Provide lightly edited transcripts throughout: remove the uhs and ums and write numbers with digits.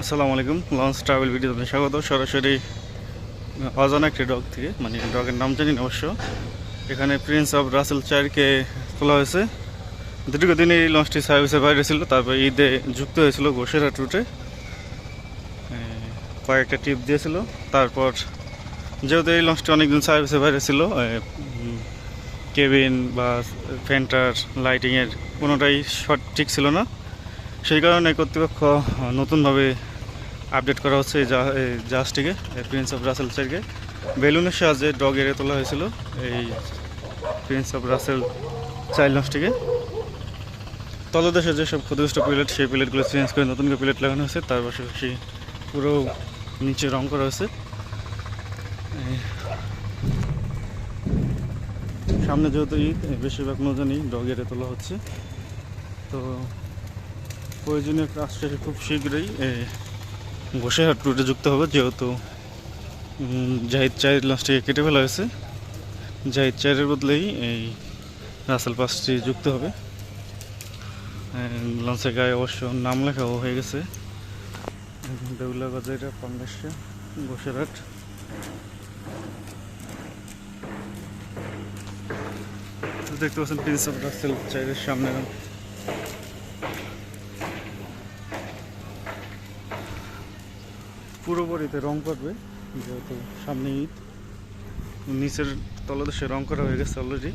আসসালামু আলাইকুম। Launch travel ভিডিওতে স্বাগত। সরাসরি অজানা একটি ডগ থেকে, মানে ডগের নাম জানি না অবশ্য। এখানে প্রিন্স অফ রাসেল চারকে তোলা হয়েছে। দীর্ঘদিন এই লঞ্চটি সার্ভিসের বাইরে ছিল, তারপর ঈদে যুক্ত হয়েছিল গোশেরহাট রুটে। কয়েকটা টিপ দিয়েছিল। তারপর যেহেতু এই লঞ্চটি অনেকদিন সার্ভিসের বাইরে ছিল, কেবিন বা ফেন্টার লাইটিংয়ের কোনোটাই ঠিক ছিল না। সেই কারণে কর্তৃপক্ষ নতুনভাবে আপডেট করা হচ্ছে এই জাহাজটিকে, প্রিন্স অফ রাসেল চারকে বেলুনের সাহায্যে ডগ এড়ে তোলা হয়েছিল। এই প্রিন্স অফ রাসেল চাইল্ড লঞ্চটিকে তলদেশে যেসব ক্ষতিগ্রস্ত প্লেট, সেই প্লেটগুলো চেঞ্জ করে নতুন করে প্লেট লাগানো হয়েছে। তার পাশাপাশি পুরো নিচে রং করা হয়েছে। সামনে যেহেতু ঈদ, বেশিরভাগ নৌযানই ডগ এড়ে তোলা হচ্ছে। তো প্রয়োজনীয় কাজ শেষে খুব শীঘ্রই গোশেরহাট রুটে যুক্ত হবে, যেহেতু জাহিদ চায়ের লঞ্চটিকে কেটে ফেলা হয়েছে। জাহিদ চায়ের বদলেই এই রাসেল পাসটি যুক্ত হবে। লঞ্চের গায়ে অবশ্য নাম লেখাও হয়ে গেছে, দেউলা বাজাইরা পাঙ্গাসা গোশেরহাট। দেখতে পাচ্ছেন প্রিন্স অফ রাসেল চায়ের সামনে পুরোপুরিতে রং করবে, যেহেতু সামনে ঈদ। নিচের তলদেশে রং করা হয়ে গেছে অলরেডি।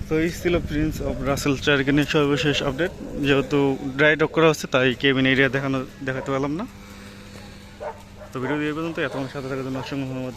তো এই ছিল প্রিন্স অফ রাসেল চারকে নিয়ে সর্বশেষ আপডেট। যেহেতু ড্রাই ডক করা হচ্ছে, তাই কেবিন এরিয়া দেখাতে পারলাম না। তো ভিডিও দিয়ে পর্যন্ত এত সাথে থাকার জন্য অসংখ্য ধন্যবাদ।